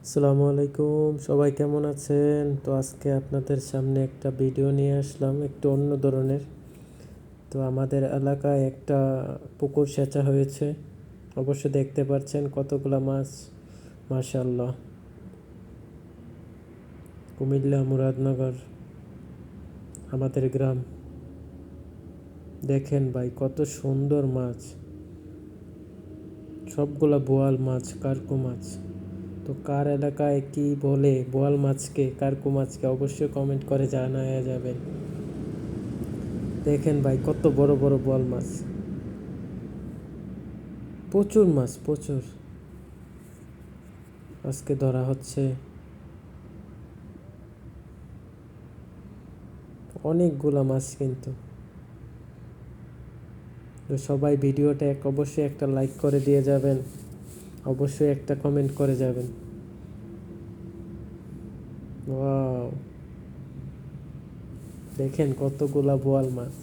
আসসালামু আলাইকুম, সবাই কেমন আছেন? তো আজকে আপনাদের সামনে একটা ভিডিও নিয়ে আসলাম একটু অন্য ধরনের। তো আমাদের এলাকায় একটা পুকুর সেচা হয়েছে। অবশ্য দেখতে পাচ্ছেন কতগুলা মাছ, মাশাআল্লাহ। কুমিল্লা মুরাদনগর আমাদের গ্রাম। দেখেন ভাই কত সুন্দর মাছ, সবগুলা বোয়াল মাছ, কার্কু মাছ। তো কার এলাকায় কি বলে বোয়াল মাছকে, কার্কু মাছকে অবশ্যই কমেন্ট করে জানায়া যাবেন। দেখেন ভাই কত বড় বড় বোয়াল মাছ, প্রচুর মাছ, প্রচুর আজকে ধরা হচ্ছে। অনেকগুলা মাছ কিন্তু। তো সবাই ভিডিওটা অবশ্যই একটা লাইক করে দিয়ে যাবেন, অবশ্যই একটা কমেন্ট করে যাবেন। ওয়াও, দেখেন কতগুলা বোয়াল মাছ।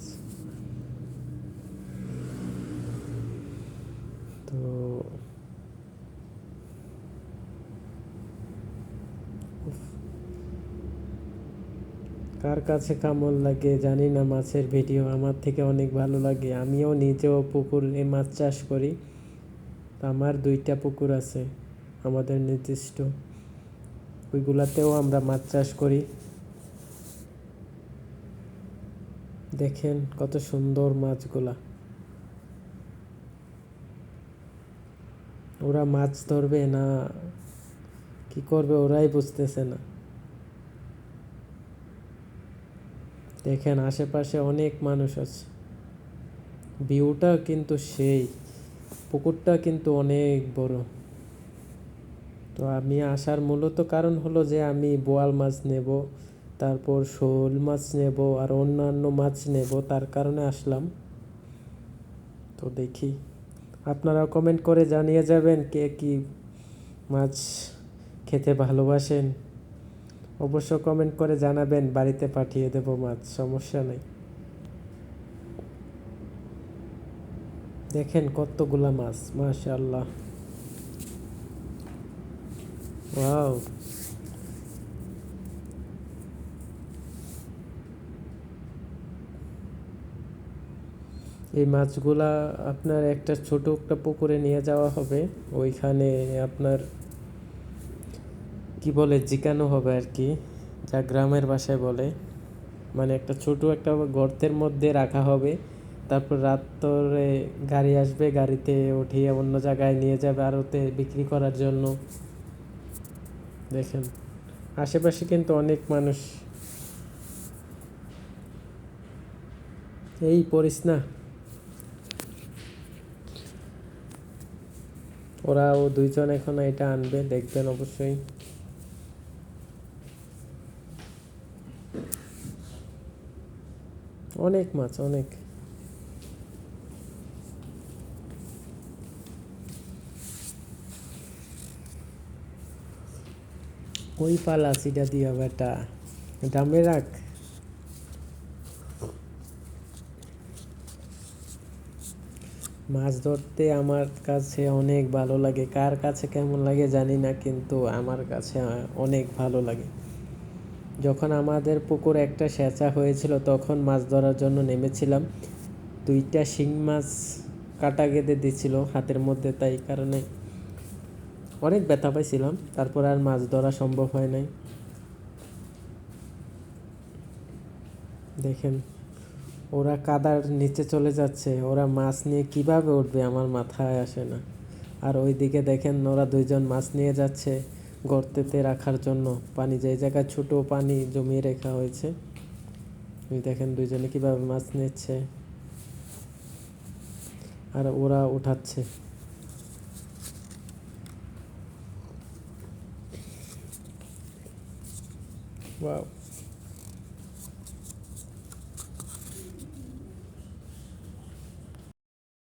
তো কার কাছে কেমন লাগে জানি না, মাছের ভিডিও আমার থেকে অনেক ভালো লাগে। আমিও নিজেও পুকুরে মাছ চাষ করি। আমার 2টা পুকুর আছে আমাদের নির্দিষ্ট, ওইগুলাতেও আমরা মাছ চাষ করি। দেখেন কত সুন্দর মাছগুলা। ওরা মাছ ধরবে না কি করবে ওরাই বুঝতেছে না। দেখেন আশেপাশে অনেক মানুষ আছে, ভিউটা কিন্তু সেই, পুকুরটা কিন্তু অনেক বড়। তো আমি আসার মূলত কারণ হলো যে আমি বোয়াল মাছ নেব, তারপর শোল মাছ নেব, আর অন্যান্য মাছ নেব, তার কারণে আসলাম। তো দেখি, আপনারা কমেন্ট করে জানিয়ে যাবেন কে কি মাছ খেতে ভালোবাসেন। অবশ্য কমেন্ট করে জানাবেন, বাড়িতে পাঠিয়ে দেব মাছ, সমস্যা নেই। দেখেন কতগুলা মাছ, মাশাআল্লাহ। ওয়াও, এই মাছগুলা আপনার একটা ছোট একটা পুকুরে নিয়ে যাওয়া হবে। ওইখানে আপনার কি বলে জিকানো হবে আর কি, যা গ্রামের ভাষায় বলে। মানে একটা ছোট একটা গর্তের মধ্যে রাখা হবে। তারপর রাত্রে গাড়ি আসবে, গাড়িতে উঠিয়ে অন্য জায়গায় নিয়ে যাবে আড়তে বিক্রি করার জন্য। দেখেন আশেপাশে কিন্তু অনেক মানুষ। এই পড়িস না, ওরাও 2জন এখন এটা আনবে, দেখবেন অবশ্যই। অনেক মাছ, অনেক। ওই পালা সিটা দিয়া বেটা, দামে রাখ। মাছ ধরতে আমার কাছে অনেক ভালো লাগে, কার কাছে কেমন লাগে জানি না, কিন্তু আমার কাছে অনেক ভালো লাগে। যখন আমাদের পুকুরে একটা সেচা হয়েছিল তখন মাছ ধরার জন্য নেমেছিলাম। 2টা শিং মাছ কাটা গেঁথে দিছিল হাতের মধ্যে, তাই কারণে অনেক ব্যথা পাইছিলাম। তারপর আর মাছ ধরা সম্ভব হয় নাই। দেখেন ওরা কাদার নিচে চলে যাচ্ছে, ওরা মাছ নিয়ে কিভাবে উঠবে আমার মাথায় আসে না। আর ওইদিকে দেখেন ওরা 2জন মাছ নিয়ে যাচ্ছে গর্তেতে রাখার জন্য, পানি যে জায়গায় ছোট পানি জমিয়ে রাখা হয়েছে। ওই দেখেন 2জনে কিভাবে মাছ নিচ্ছে আর ওরা উঠাচ্ছে। ওয়াও।